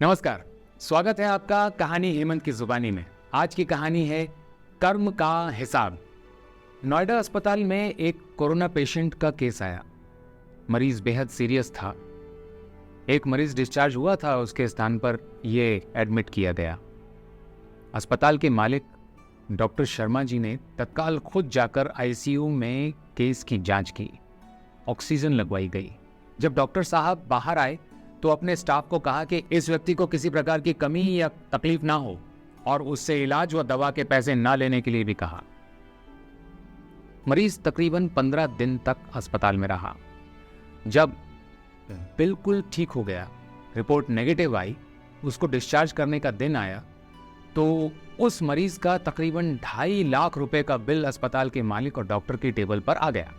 नमस्कार, स्वागत है आपका कहानी हेमंत की जुबानी में। आज की कहानी है कर्म का हिसाब। नोएडा अस्पताल में एक कोरोना पेशेंट का केस आया। मरीज बेहद सीरियस था। एक मरीज डिस्चार्ज हुआ था, उसके स्थान पर यह एडमिट किया गया। अस्पताल के मालिक डॉक्टर शर्मा जी ने तत्काल खुद जाकर आईसीयू में केस की जांच की। ऑक्सीजन लगवाई गई। जब डॉक्टर साहब बाहर आए तो अपने स्टाफ को कहा कि इस व्यक्ति को किसी प्रकार की कमी या तकलीफ ना हो और उससे इलाज व दवा के पैसे ना लेने के लिए भी कहा। मरीज तकरीबन 15 दिन तक अस्पताल में रहा। जब बिल्कुल ठीक हो गया, रिपोर्ट नेगेटिव आई, उसको डिस्चार्ज करने का दिन आया तो उस मरीज का तकरीबन 2.5 लाख रुपए का बिल अस्पताल के मालिक और डॉक्टर की टेबल पर आ गया।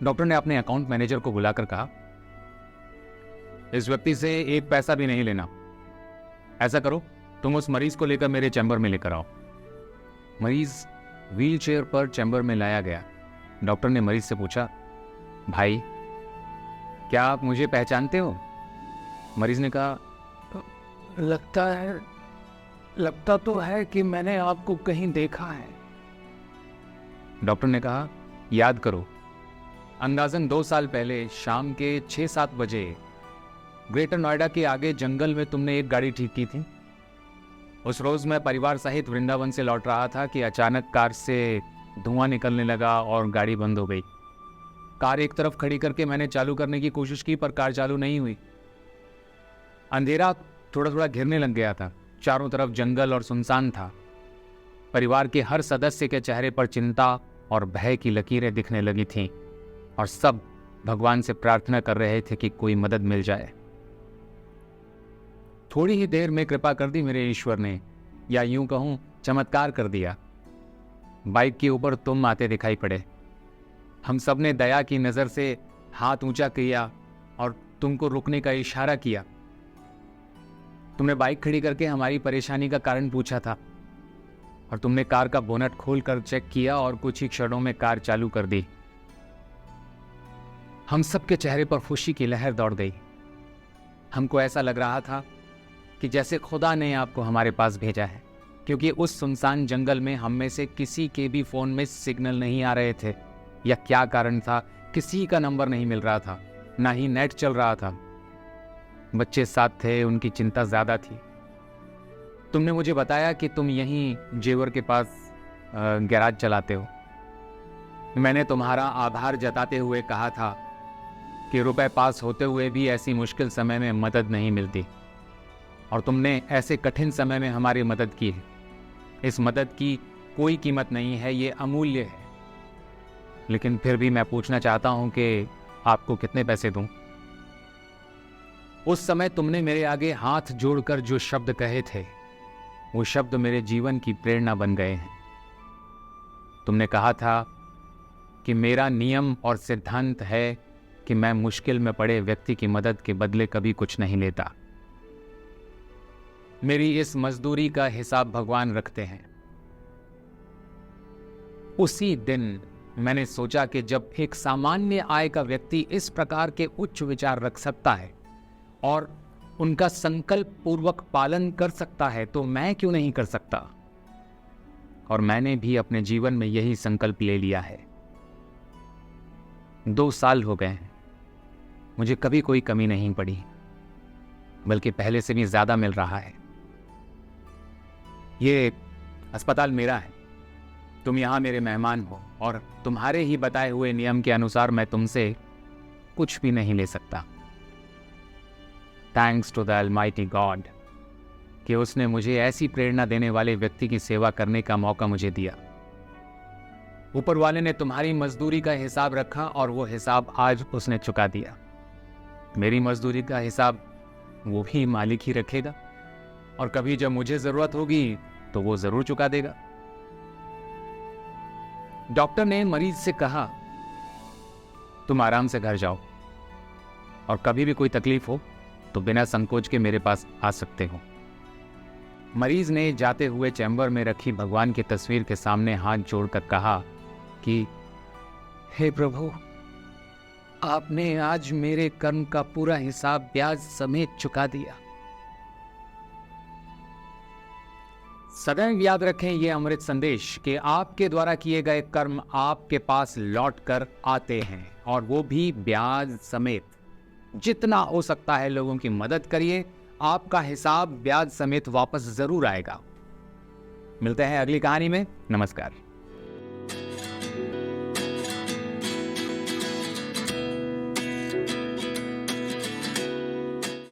डॉक्टर ने अपने अकाउंट मैनेजर को बुलाकर कहा, इस व्यक्ति से एक पैसा भी नहीं लेना। ऐसा करो, तुम उस मरीज को लेकर मेरे चैम्बर में लेकर आओ। मरीज व्हील चेयर पर चैम्बर में लाया गया। डॉक्टर ने मरीज से पूछा, भाई क्या आप मुझे पहचानते हो? मरीज ने कहा, लगता तो है कि मैंने आपको कहीं देखा है। डॉक्टर ने कहा, याद करो, अंदाजन 2 साल पहले शाम के 6-7 बजे ग्रेटर नोएडा के आगे जंगल में तुमने एक गाड़ी ठीक की थी। उस रोज मैं परिवार सहित वृंदावन से लौट रहा था कि अचानक कार से धुआं निकलने लगा और गाड़ी बंद हो गई। कार एक तरफ खड़ी करके मैंने चालू करने की कोशिश की पर कार चालू नहीं हुई। अंधेरा थोड़ा थोड़ा घिरने लग गया था। चारों तरफ जंगल और सुनसान था। परिवार के हर सदस्य के चेहरे पर चिंता और भय की लकीरें दिखने लगी थीं और सब भगवान से प्रार्थना कर रहे थे कि कोई मदद मिल जाए। थोड़ी ही देर में कृपा कर दी मेरे ईश्वर ने, या यूं कहूं चमत्कार कर दिया। बाइक के ऊपर तुम आते दिखाई पड़े। हम सब ने दया की नजर से हाथ ऊंचा किया और तुमको रुकने का इशारा किया। तुमने बाइक खड़ी करके हमारी परेशानी का कारण पूछा था और तुमने कार का बोनट खोलकर चेक किया और कुछ ही क्षणों में कार चालू कर दी। हम सबके चेहरे पर खुशी की लहर दौड़ गई। हमको ऐसा लग रहा था कि जैसे खुदा ने आपको हमारे पास भेजा है, क्योंकि उस सुनसान जंगल में हम में से किसी के भी फोन में सिग्नल नहीं आ रहे थे। या क्या कारण था, किसी का नंबर नहीं मिल रहा था, ना ही नेट चल रहा था। बच्चे साथ थे, उनकी चिंता ज्यादा थी। तुमने मुझे बताया कि तुम यहीं जेवर के पास गैराज चलाते हो। मैंने तुम्हारा आभार जताते हुए कहा था कि रुपए पास होते हुए भी ऐसी मुश्किल समय में मदद नहीं मिलती, और तुमने ऐसे कठिन समय में हमारी मदद की है। इस मदद की कोई कीमत नहीं है, ये अमूल्य है। लेकिन फिर भी मैं पूछना चाहता हूं कि आपको कितने पैसे दूं? उस समय तुमने मेरे आगे हाथ जोड़कर जो शब्द कहे थे, वो शब्द मेरे जीवन की प्रेरणा बन गए हैं। तुमने कहा था कि मेरा नियम और सिद्धांत है कि मैं मुश्किल में पड़े व्यक्ति की मदद के बदले कभी कुछ नहीं लेता। मेरी इस मजदूरी का हिसाब भगवान रखते हैं। उसी दिन मैंने सोचा कि जब एक सामान्य आय का व्यक्ति इस प्रकार के उच्च विचार रख सकता है और उनका संकल्प पूर्वक पालन कर सकता है, तो मैं क्यों नहीं कर सकता? और मैंने भी अपने जीवन में यही संकल्प ले लिया है। 2 साल हो गए हैं, मुझे कभी कोई कमी नहीं पड़ी, बल्कि पहले से भी ज्यादा मिल रहा है। ये अस्पताल मेरा है, तुम यहां मेरे मेहमान हो और तुम्हारे ही बताए हुए नियम के अनुसार मैं तुमसे कुछ भी नहीं ले सकता। Thanks to the almighty God कि उसने मुझे ऐसी प्रेरणा देने वाले व्यक्ति की सेवा करने का मौका मुझे दिया। ऊपर वाले ने तुम्हारी मजदूरी का हिसाब रखा और वो हिसाब आज उसने चुका दिया। मेरी मजदूरी का हिसाब वो भी मालिक ही रखेगा, और कभी जब मुझे जरूरत होगी तो वो जरूर चुका देगा। डॉक्टर ने मरीज से कहा, तुम आराम से घर जाओ और कभी भी कोई तकलीफ हो तो बिना संकोच के मेरे पास आ सकते हो। मरीज ने जाते हुए चैम्बर में रखी भगवान की तस्वीर के सामने हाथ जोड़कर कहा कि हे प्रभु, आपने आज मेरे कर्म का पूरा हिसाब ब्याज समेत चुका दिया। सदैव याद रखें ये अमृत संदेश कि आपके द्वारा किए गए कर्म आपके पास लौट कर आते हैं, और वो भी ब्याज समेत। जितना हो सकता है लोगों की मदद करिए, आपका हिसाब ब्याज समेत वापस जरूर आएगा। मिलते हैं अगली कहानी में। नमस्कार।